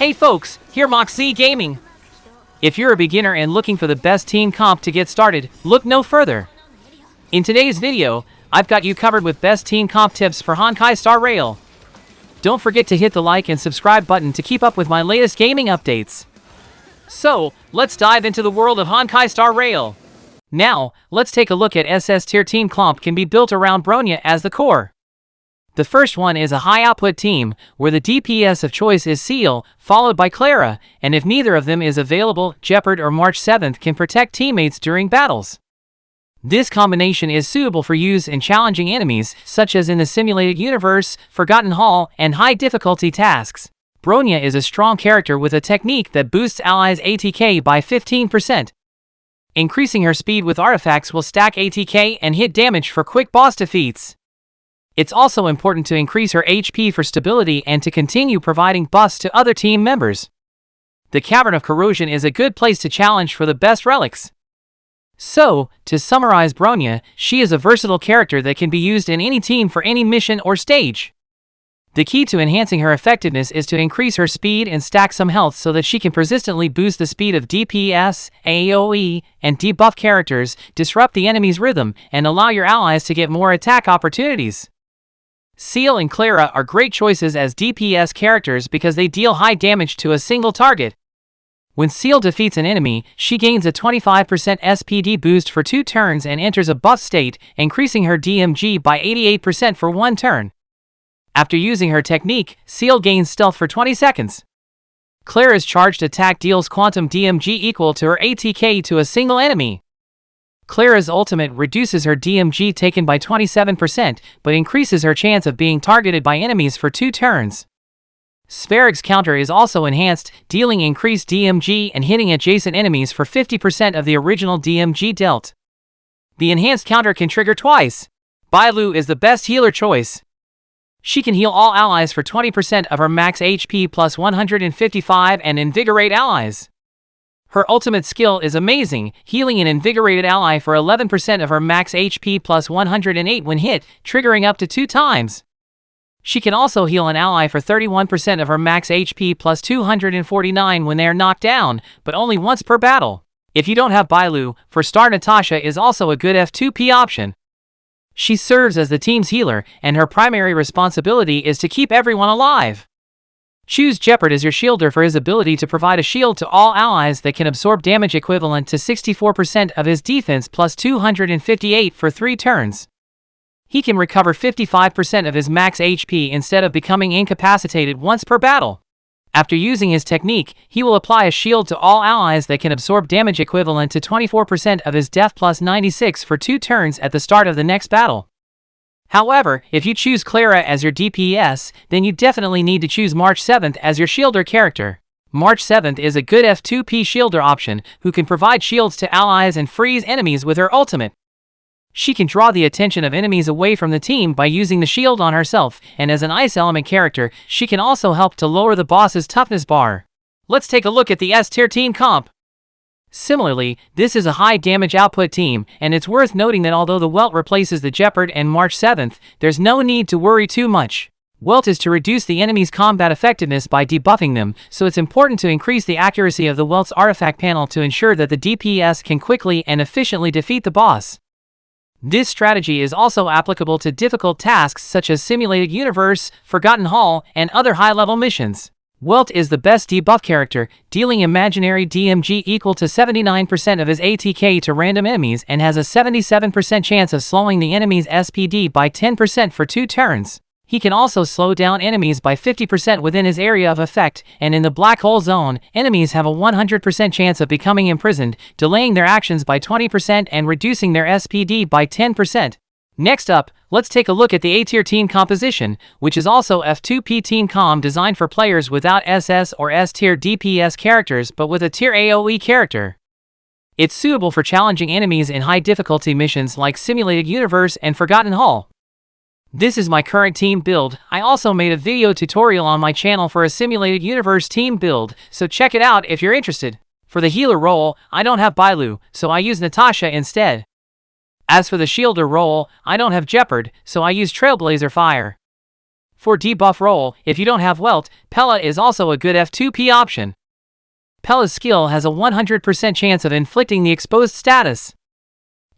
Hey folks, here Moxie Gaming. If you're a beginner and looking for the best team comp to get started, look no further. In today's video, I've got you covered with best team comp tips for Honkai Star Rail. Don't forget to hit the like and subscribe button to keep up with my latest gaming updates. So, let's dive into the world of Honkai Star Rail. Now, let's take a look at SS tier team comp can be built around Bronya as the core. The first one is a high-output team, where the DPS of choice is Seal, followed by Clara, and if neither of them is available, Jeopard or March 7th can protect teammates during battles. This combination is suitable for use in challenging enemies, such as in the simulated universe, Forgotten Hall, and high-difficulty tasks. Bronya is a strong character with a technique that boosts allies' ATK by 15%. Increasing her speed with artifacts will stack ATK and hit damage for quick boss defeats. It's also important to increase her HP for stability and to continue providing buffs to other team members. The Cavern of Corrosion is a good place to challenge for the best relics. So, to summarize Bronya, she is a versatile character that can be used in any team for any mission or stage. The key to enhancing her effectiveness is to increase her speed and stack some health so that she can persistently boost the speed of DPS, AoE, and debuff characters, disrupt the enemy's rhythm, and allow your allies to get more attack opportunities. Seal and Clara are great choices as DPS characters because they deal high damage to a single target. When Seal defeats an enemy, she gains a 25% SPD boost for 2 turns and enters a buff state, increasing her DMG by 88% for 1 turn. After using her technique, Seal gains stealth for 20 seconds. Clara's charged attack deals quantum DMG equal to her ATK to a single enemy. Clara's ultimate reduces her DMG taken by 27%, but increases her chance of being targeted by enemies for 2 turns. Sverig's counter is also enhanced, dealing increased DMG and hitting adjacent enemies for 50% of the original DMG dealt. The enhanced counter can trigger twice. Bailu is the best healer choice. She can heal all allies for 20% of her max HP plus 155 and invigorate allies. Her ultimate skill is amazing, healing an invigorated ally for 11% of her max HP plus 108 when hit, triggering up to 2 times. She can also heal an ally for 31% of her max HP plus 249 when they are knocked down, but only once per battle. If you don't have Bailu, for Star Natasha is also a good F2P option. She serves as the team's healer, and her primary responsibility is to keep everyone alive. Choose Jeopard as your shielder for his ability to provide a shield to all allies that can absorb damage equivalent to 64% of his defense plus 258 for 3 turns. He can recover 55% of his max HP instead of becoming incapacitated once per battle. After using his technique, he will apply a shield to all allies that can absorb damage equivalent to 24% of his death plus 96 for 2 turns at the start of the next battle. However, if you choose Clara as your DPS, then you definitely need to choose March 7th as your shielder character. March 7th is a good F2P shielder option who can provide shields to allies and freeze enemies with her ultimate. She can draw the attention of enemies away from the team by using the shield on herself, and as an ice element character, she can also help to lower the boss's toughness bar. Let's take a look at the S-tier team comp. Similarly, this is a high damage output team, and it's worth noting that although the Welt replaces the Jeopard and March 7th, there's no need to worry too much. Welt is to reduce the enemy's combat effectiveness by debuffing them, so it's important to increase the accuracy of the Welt's artifact panel to ensure that the DPS can quickly and efficiently defeat the boss. This strategy is also applicable to difficult tasks such as Simulated Universe, Forgotten Hall, and other high-level missions. Welt is the best debuff character, dealing imaginary DMG equal to 79% of his ATK to random enemies and has a 77% chance of slowing the enemy's SPD by 10% for 2 turns. He can also slow down enemies by 50% within his area of effect, and in the Black Hole Zone, enemies have a 100% chance of becoming imprisoned, delaying their actions by 20% and reducing their SPD by 10%. Next up, let's take a look at the A-tier team composition, which is also F2P team com designed for players without SS or S-tier DPS characters but with a tier AoE character. It's suitable for challenging enemies in high-difficulty missions like Simulated Universe and Forgotten Hall. This is my current team build. I also made a video tutorial on my channel for a Simulated Universe team build, so check it out if you're interested. For the healer role, I don't have Bailu, so I use Natasha instead. As for the shielder role, I don't have Jeopard, so I use Trailblazer Fire. For debuff roll, if you don't have Welt, Pella is also a good F2P option. Pella's skill has a 100% chance of inflicting the exposed status.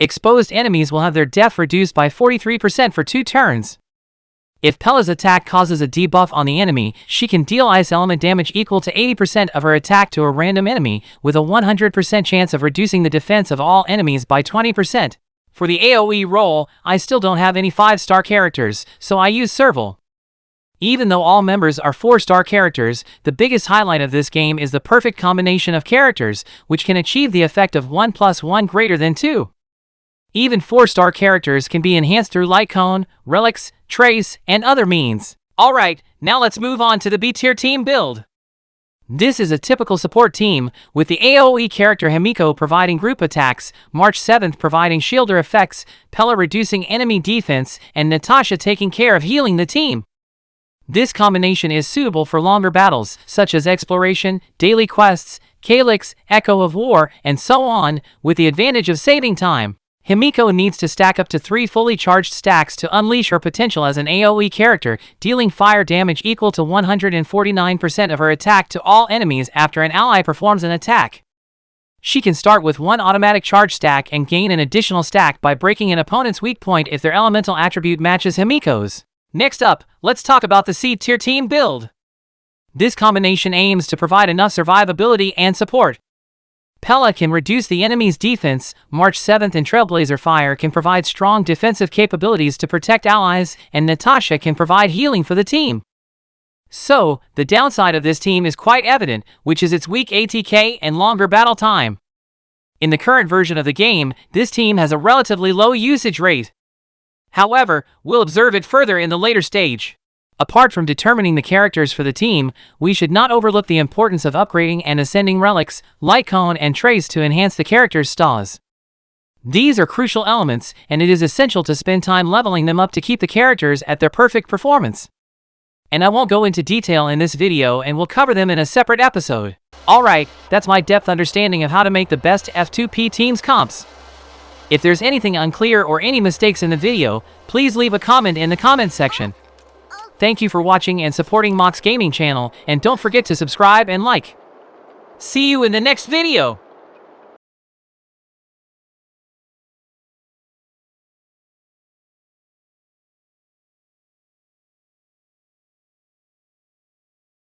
Exposed enemies will have their def reduced by 43% for 2 turns. If Pella's attack causes a debuff on the enemy, she can deal ice element damage equal to 80% of her attack to a random enemy, with a 100% chance of reducing the defense of all enemies by 20%. For the AoE role, I still don't have any 5-star characters, so I use Serval. Even though all members are 4-star characters, the biggest highlight of this game is the perfect combination of characters, which can achieve the effect of 1 + 1 greater than 2. Even 4-star characters can be enhanced through Light Cone, Relics, Trace, and other means. Alright, now let's move on to the B-tier team build. This is a typical support team, with the AoE character Himiko providing group attacks, March 7th providing shielder effects, Pella reducing enemy defense, and Natasha taking care of healing the team. This combination is suitable for longer battles, such as Exploration, Daily Quests, Calyx, Echo of War, and so on, with the advantage of saving time. Himiko needs to stack up to 3 fully charged stacks to unleash her potential as an AoE character, dealing fire damage equal to 149% of her attack to all enemies after an ally performs an attack. She can start with 1 automatic charge stack and gain an additional stack by breaking an opponent's weak point if their elemental attribute matches Himiko's. Next up, let's talk about the C-tier team build. This combination aims to provide enough survivability and support. Pella can reduce the enemy's defense, March 7th and Trailblazer Fire can provide strong defensive capabilities to protect allies, and Natasha can provide healing for the team. So, the downside of this team is quite evident, which is its weak ATK and longer battle time. In the current version of the game, this team has a relatively low usage rate. However, we'll observe it further in the later stage. Apart from determining the characters for the team, we should not overlook the importance of upgrading and ascending relics, Light Cone and Trace to enhance the character's stats. These are crucial elements, and it is essential to spend time leveling them up to keep the characters at their perfect performance. And I won't go into detail in this video, and we'll cover them in a separate episode. Alright, that's my depth understanding of how to make the best F2P teams comps. If there's anything unclear or any mistakes in the video, please leave a comment in the comment section. Thank you for watching and supporting Mox Gaming channel, and don't forget to subscribe and like. See you in the next video!